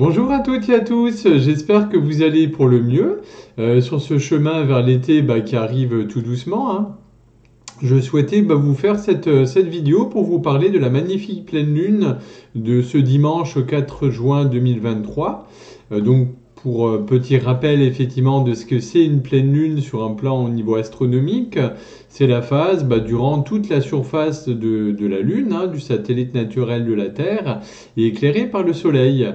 Bonjour à toutes et à tous, j'espère que vous allez pour le mieux sur ce chemin vers l'été qui arrive tout doucement, hein. Je souhaitais vous faire cette vidéo pour vous parler de la magnifique pleine lune de ce dimanche 4 juin 2023. Donc pour petit rappel effectivement de ce que c'est une pleine lune sur un plan au niveau astronomique, c'est la phase durant toute la surface de la Lune, hein, du satellite naturel de la Terre, est éclairée par le Soleil.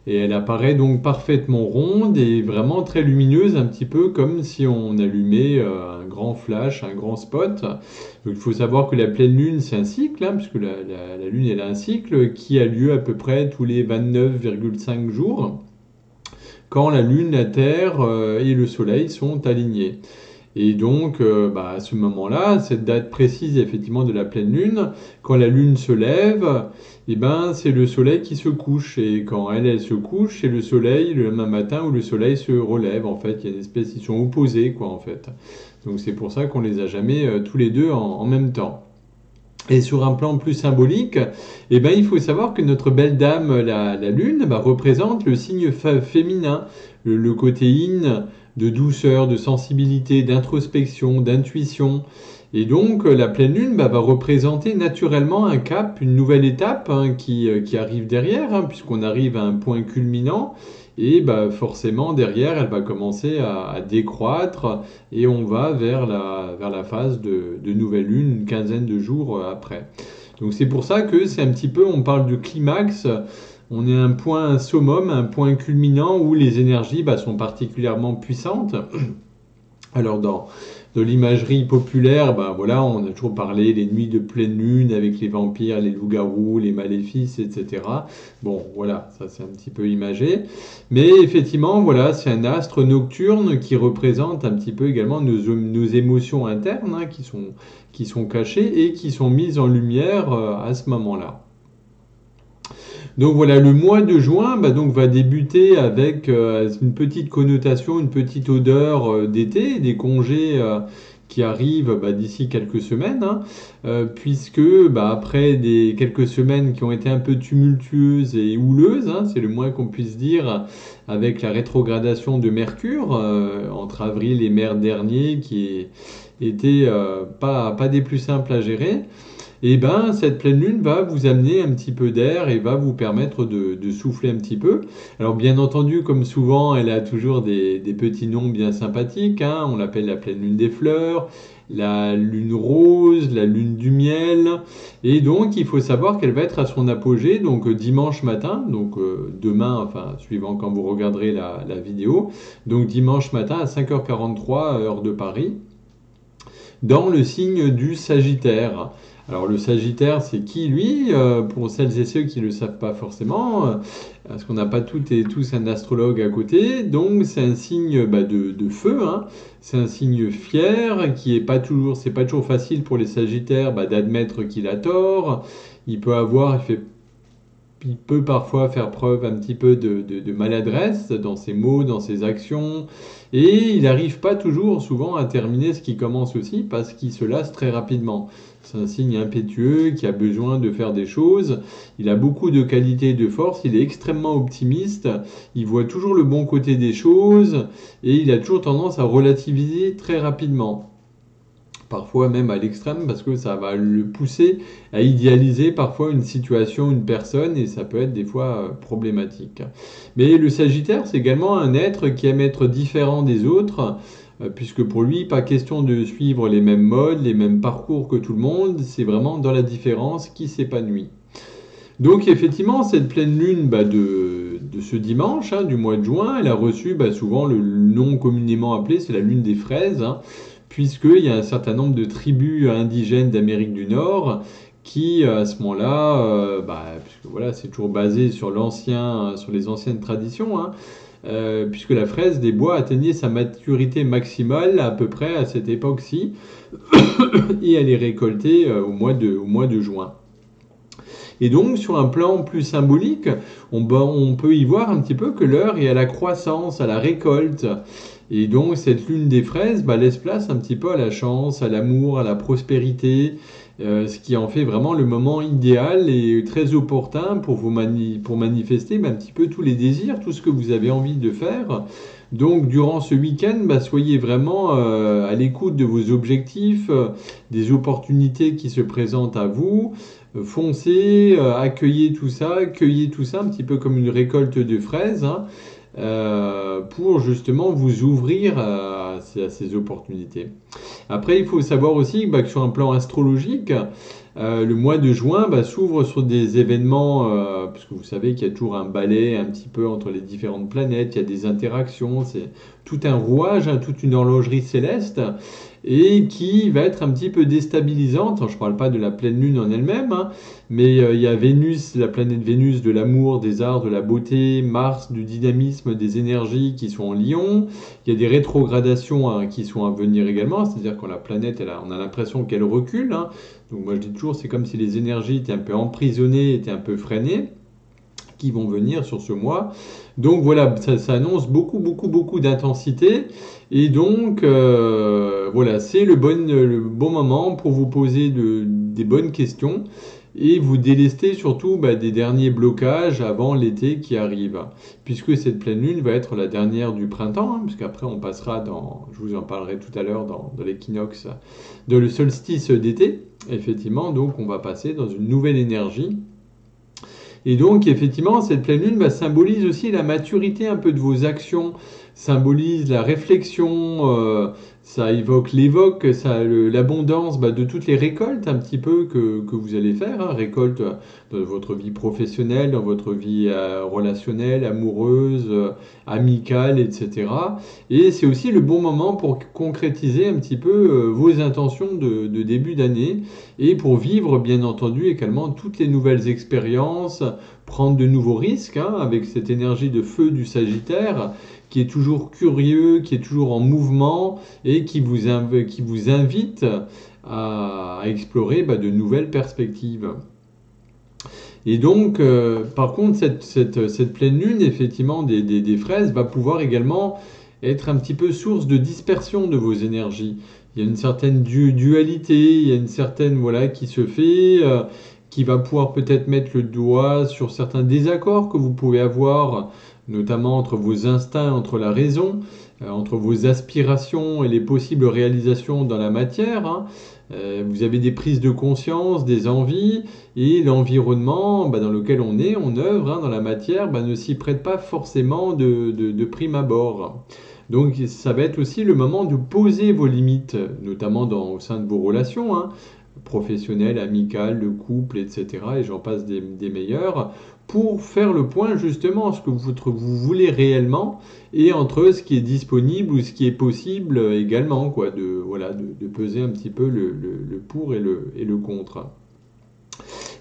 Et elle apparaît donc parfaitement ronde et vraiment très lumineuse, un petit peu comme si on allumait un grand flash, un grand spot. Donc il faut savoir que la pleine lune, c'est un cycle, hein, puisque la lune elle a un cycle qui a lieu à peu près tous les 29,5 jours, quand la lune, la Terre et le Soleil sont alignés. Et donc, à ce moment-là, cette date précise effectivement de la pleine lune, quand la lune se lève, c'est le soleil qui se couche. Et quand elle se couche, c'est le soleil le lendemain matin où le soleil se relève. En fait, il y a une espèce, ils sont opposés, quoi, en fait. Donc c'est pour ça qu'on les a jamais tous les deux en même temps. Et sur un plan plus symbolique, il faut savoir que notre belle dame, la lune, représente le signe féminin, le côté yin, de douceur, de sensibilité, d'introspection, d'intuition. Et donc la pleine lune va représenter naturellement un cap, une nouvelle étape, hein, qui arrive derrière, hein, puisqu'on arrive à un point culminant. Et forcément, derrière, elle va commencer à décroître et on va vers la phase de nouvelle lune, une quinzaine de jours après. Donc c'est pour ça que c'est un petit peu, on parle de climax, on est à un point summum, un point culminant où les énergies sont particulièrement puissantes. Alors dans l'imagerie populaire, on a toujours parlé des nuits de pleine lune avec les vampires, les loups-garous, les maléfices, etc. Bon, voilà, ça c'est un petit peu imagé. Mais effectivement, voilà, c'est un astre nocturne qui représente un petit peu également nos émotions internes, hein, qui sont cachées et qui sont mises en lumière à ce moment-là. Donc voilà, le mois de juin va débuter avec une petite connotation, une petite odeur d'été, des congés qui arrivent d'ici quelques semaines, hein, puisque après quelques semaines qui ont été un peu tumultueuses et houleuses, hein, c'est le moins qu'on puisse dire, avec la rétrogradation de Mercure entre avril et mai dernier, qui était pas des plus simples à gérer. Et cette pleine lune va vous amener un petit peu d'air et va vous permettre de souffler un petit peu. Alors bien entendu, comme souvent, elle a toujours des petits noms bien sympathiques, hein. On l'appelle la pleine lune des fleurs, la lune rose, la lune du miel. Et donc il faut savoir qu'elle va être à son apogée donc dimanche matin, donc demain, enfin suivant quand vous regarderez la vidéo, donc dimanche matin à 5h43 heure de Paris, dans le signe du Sagittaire. Alors le Sagittaire, c'est qui lui? Pour celles et ceux qui ne le savent pas forcément, parce qu'on n'a pas toutes et tous un astrologue à côté, donc c'est un signe de feu, hein. C'est un signe fier, qui est pas toujours, c'est pas toujours facile pour les Sagittaires d'admettre qu'il a tort. Il peut parfois faire preuve un petit peu de maladresse dans ses mots, dans ses actions, et il n'arrive pas toujours, souvent, à terminer ce qui commence aussi, parce qu'il se lasse très rapidement. C'est un signe impétueux qui a besoin de faire des choses, il a beaucoup de qualités et de force, il est extrêmement optimiste, il voit toujours le bon côté des choses, et il a toujours tendance à relativiser très rapidement. Parfois même à l'extrême, parce que ça va le pousser à idéaliser parfois une situation, une personne, et ça peut être des fois problématique. Mais le Sagittaire, c'est également un être qui aime être différent des autres, puisque pour lui, pas question de suivre les mêmes modes, les mêmes parcours que tout le monde, c'est vraiment dans la différence qui s'épanouit. Donc effectivement, cette pleine lune de ce dimanche, hein, du mois de juin, elle a reçu souvent le nom communément appelé, c'est la lune des fraises, hein, puisqu'il y a un certain nombre de tribus indigènes d'Amérique du Nord qui, à ce moment-là, puisque voilà, c'est toujours basé sur les anciennes traditions, hein, puisque la fraise des bois atteignait sa maturité maximale à peu près à cette époque-ci, et elle est récoltée au mois de juin. Et donc, sur un plan plus symbolique, on peut y voir un petit peu que l'heure est à la croissance, à la récolte. Et donc, cette lune des fraises laisse place un petit peu à la chance, à l'amour, à la prospérité. ce qui en fait vraiment le moment idéal et très opportun pour pour manifester un petit peu tous les désirs, tout ce que vous avez envie de faire. Donc durant ce week-end, soyez vraiment à l'écoute de vos objectifs, des opportunités qui se présentent à vous. Foncez, cueillez tout ça un petit peu comme une récolte de fraises, hein, pour justement vous ouvrir à ces opportunités. Après, il faut savoir aussi que sur un plan astrologique, le mois de juin s'ouvre sur des événements, puisque vous savez qu'il y a toujours un balai un petit peu entre les différentes planètes, il y a des interactions, c'est tout un rouage, hein, toute une horlogerie céleste, et qui va être un petit peu déstabilisante. Je ne parle pas de la pleine lune en elle-même, hein, mais il y a Vénus, la planète Vénus de l'amour, des arts, de la beauté, Mars du dynamisme, des énergies qui sont en Lion. Il y a des rétrogradations, hein, qui sont à venir également, c'est-à-dire quand la planète, on a l'impression qu'elle recule, hein. Donc moi je dis toujours, c'est comme si les énergies étaient un peu emprisonnées, étaient un peu freinées, qui vont venir sur ce mois. Donc voilà, ça annonce beaucoup d'intensité. Et donc voilà, c'est le bon moment pour vous poser des bonnes questions et vous délester surtout des derniers blocages avant l'été qui arrive. Puisque cette pleine lune va être la dernière du printemps, hein, puisqu'après on passera je vous en parlerai tout à l'heure dans l'équinoxe, le solstice d'été. Effectivement, donc on va passer dans une nouvelle énergie. Et donc, effectivement, cette pleine lune symbolise aussi la maturité un peu de vos actions, symbolise la réflexion, ça l'évoque, l'abondance de toutes les récoltes un petit peu que vous allez faire, hein, récolte dans votre vie professionnelle, dans votre vie relationnelle, amoureuse, amicale, etc. Et c'est aussi le bon moment pour concrétiser un petit peu vos intentions de début d'année et pour vivre, bien entendu, également toutes les nouvelles expériences, prendre de nouveaux risques, hein, avec cette énergie de feu du Sagittaire qui est toujours curieux, qui est toujours en mouvement et qui vous invite à explorer de nouvelles perspectives. Et donc, par contre, cette pleine lune, effectivement, des fraises, va pouvoir également être un petit peu source de dispersion de vos énergies. Il y a une certaine dualité, il y a une certaine, voilà, qui se fait, qui va pouvoir peut-être mettre le doigt sur certains désaccords que vous pouvez avoir, notamment entre vos instincts, entre la raison, entre vos aspirations et les possibles réalisations dans la matière, hein. Vous avez des prises de conscience, des envies, et l'environnement dans lequel on œuvre, hein, dans la matière, ne s'y prête pas forcément de prime abord. Donc ça va être aussi le moment de poser vos limites, notamment au sein de vos relations, hein, professionnelles, amicales, de couple, etc. Et j'en passe des meilleurs, pour faire le point justement entre ce que vous voulez réellement et entre ce qui est disponible ou ce qui est possible également, quoi, de peser un petit peu le pour et le contre.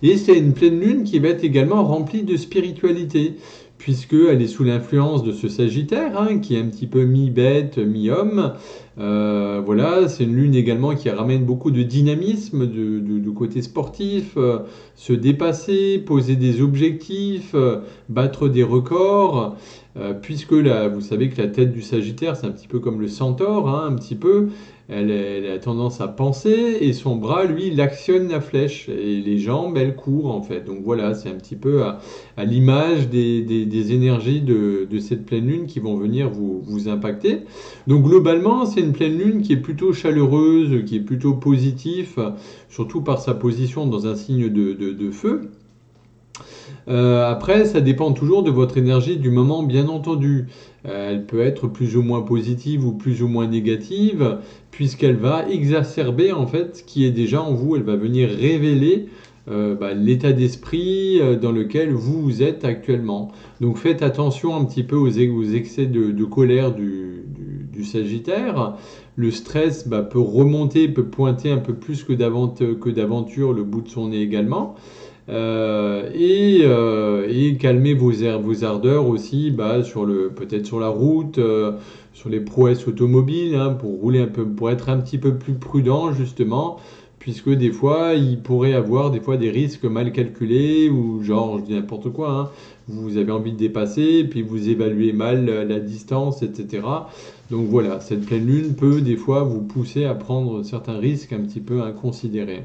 Et c'est une pleine lune qui va être également remplie de spiritualité, puisqu'elle est sous l'influence de ce Sagittaire, hein, qui est un petit peu mi-bête, mi-homme. Voilà, c'est une lune également qui ramène beaucoup de dynamisme du côté sportif, se dépasser, poser des objectifs, battre des records, puisque là, vous savez que la tête du Sagittaire, c'est un petit peu comme le centaure, hein, un petit peu. Elle a tendance à penser et son bras, lui, il actionne la flèche et les jambes, elles courent en fait. Donc voilà, c'est un petit peu à l'image des énergies de cette pleine lune qui vont venir vous impacter. Donc globalement, c'est une pleine lune qui est plutôt chaleureuse, qui est plutôt positive, surtout par sa position dans un signe de feu. Après, ça dépend toujours de votre énergie du moment, bien entendu. Elle peut être plus ou moins positive ou plus ou moins négative, puisqu'elle va exacerber en fait ce qui est déjà en vous. Elle va venir révéler l'état d'esprit dans lequel vous êtes actuellement. Donc faites attention un petit peu aux excès de colère du Sagittaire. Le stress peut remonter, peut pointer un peu plus que d'aventure le bout de son nez également. Et calmer vos ardeurs aussi peut-être sur la route, sur les prouesses automobiles, hein, pour rouler un peu, pour être un petit peu plus prudent justement, puisque des fois il pourrait avoir des risques mal calculés ou genre je dis n'importe quoi, hein, vous avez envie de dépasser puis vous évaluez mal la distance, etc. Donc voilà, cette pleine lune peut des fois vous pousser à prendre certains risques un petit peu inconsidérés.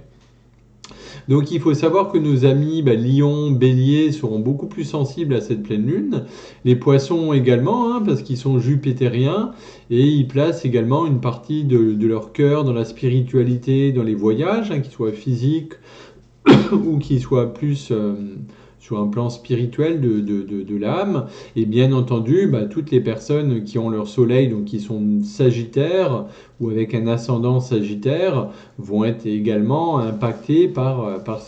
Donc il faut savoir que nos amis Lion, Bélier seront beaucoup plus sensibles à cette pleine lune. Les Poissons également, hein, parce qu'ils sont jupitériens et ils placent également une partie de leur cœur dans la spiritualité, dans les voyages, hein, qu'ils soient physiques ou qu'ils soient plus sur un plan spirituel de l'âme. Et bien entendu, toutes les personnes qui ont leur soleil, donc qui sont sagittaires ou avec un ascendant sagittaire, vont être également impactées par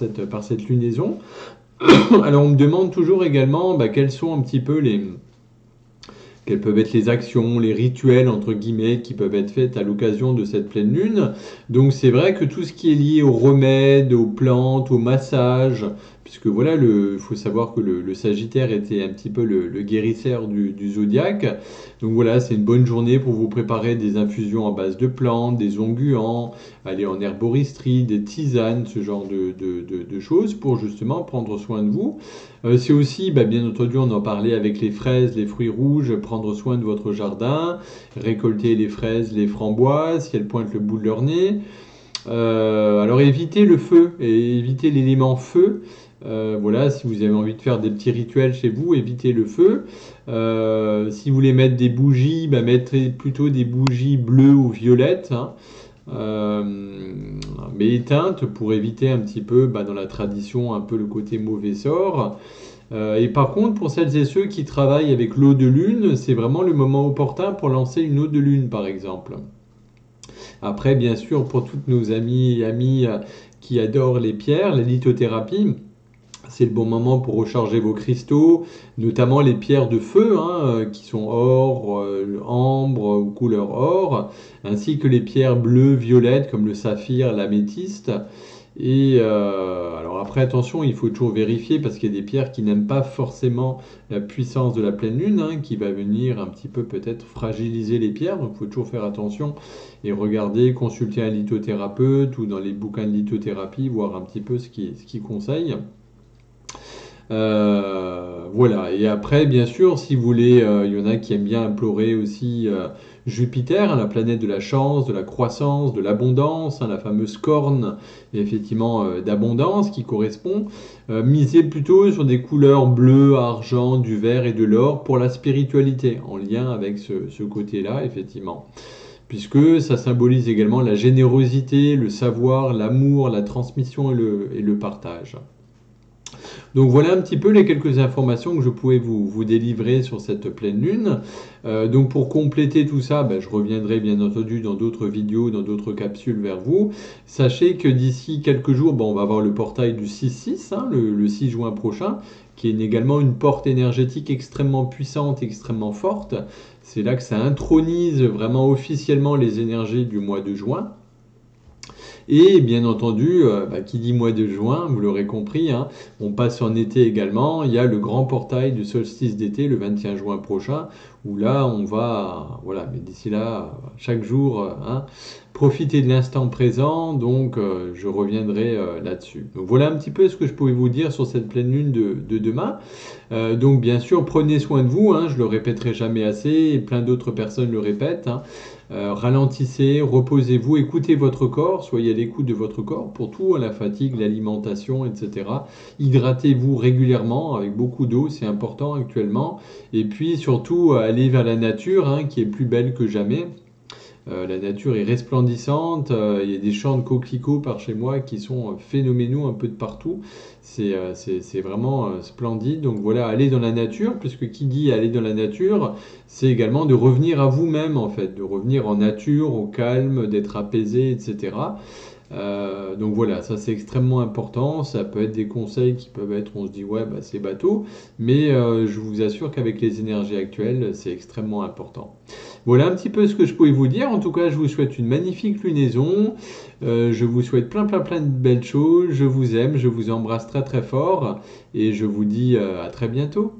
cette lunaison. Alors on me demande toujours également quels sont un petit peu quelles peuvent être les actions, les rituels, entre guillemets, qui peuvent être faits à l'occasion de cette pleine lune. Donc c'est vrai que tout ce qui est lié aux remèdes, aux plantes, aux massages, puisque voilà, il faut savoir que le Sagittaire était un petit peu le guérisseur du zodiaque. Donc voilà, c'est une bonne journée pour vous préparer des infusions à base de plantes, des onguents, aller en herboristerie, des tisanes, ce genre de choses pour justement prendre soin de vous. C'est aussi, bien entendu, on en parlait avec les fraises, les fruits rouges, prendre soin de votre jardin, récolter les fraises, les framboises, si elles pointent le bout de leur nez. Alors évitez le feu et évitez l'élément feu. Voilà, si vous avez envie de faire des petits rituels chez vous, évitez le feu. Si vous voulez mettre des bougies, mettez plutôt des bougies bleues ou violettes, hein. Mais éteintes pour éviter un petit peu dans la tradition un peu le côté mauvais sort. Et par contre, pour celles et ceux qui travaillent avec l'eau de lune, c'est vraiment le moment opportun pour lancer une eau de lune par exemple. Après, bien sûr, pour toutes nos amis qui adorent les pierres, la lithothérapie, c'est le bon moment pour recharger vos cristaux, notamment les pierres de feu, hein, qui sont or, ambre ou couleur or, ainsi que les pierres bleues, violettes, comme le saphir, l'améthyste. Et alors après, attention, il faut toujours vérifier parce qu'il y a des pierres qui n'aiment pas forcément la puissance de la pleine lune, hein, qui va venir un petit peu peut-être fragiliser les pierres. Donc il faut toujours faire attention et regarder, consulter un lithothérapeute ou dans les bouquins de lithothérapie, voir un petit peu ce qu'il conseille. Voilà, et après, bien sûr, si vous voulez, il y en a qui aiment bien implorer aussi Jupiter, hein, la planète de la chance, de la croissance, de l'abondance, hein, la fameuse corne, effectivement, d'abondance qui correspond. Misez plutôt sur des couleurs bleues, argent, du vert et de l'or pour la spiritualité, en lien avec ce côté-là, effectivement. Puisque ça symbolise également la générosité, le savoir, l'amour, la transmission et le partage. Donc voilà un petit peu les quelques informations que je pouvais vous délivrer sur cette pleine lune. Donc pour compléter tout ça, je reviendrai bien entendu dans d'autres vidéos, dans d'autres capsules vers vous. Sachez que d'ici quelques jours, on va avoir le portail du 6-6, hein, le 6 juin prochain, qui est également une porte énergétique extrêmement puissante, extrêmement forte. C'est là que ça intronise vraiment officiellement les énergies du mois de juin. Et bien entendu, qui dit mois de juin, vous l'aurez compris, hein, on passe en été également. Il y a le grand portail du solstice d'été le 21 juin prochain, où là on va, voilà, mais d'ici là, chaque jour, profiter de l'instant présent, donc je reviendrai là-dessus. Donc voilà un petit peu ce que je pouvais vous dire sur cette pleine lune de demain. Donc bien sûr, prenez soin de vous, hein, je le répéterai jamais assez, et plein d'autres personnes le répètent, hein. Ralentissez, reposez-vous, écoutez votre corps, soyez à l'écoute de votre corps pour tout, la fatigue, l'alimentation, etc. Hydratez-vous régulièrement avec beaucoup d'eau, c'est important actuellement. Et puis surtout, allez vers la nature, hein, qui est plus belle que jamais. La nature est resplendissante, il y a des champs de coquelicots par chez moi qui sont phénoménaux un peu de partout. C'est vraiment splendide. Donc voilà, aller dans la nature, puisque qui dit aller dans la nature, c'est également de revenir à vous-même en fait, de revenir en nature, au calme, d'être apaisé, etc. Donc voilà, ça c'est extrêmement important. Ça peut être des conseils qui peuvent être, on se dit ouais c'est bateau, mais je vous assure qu'avec les énergies actuelles, c'est extrêmement important. Voilà un petit peu ce que je pouvais vous dire. En tout cas, je vous souhaite une magnifique lunaison. Je vous souhaite plein de belles choses. Je vous aime, je vous embrasse très très fort et je vous dis à très bientôt.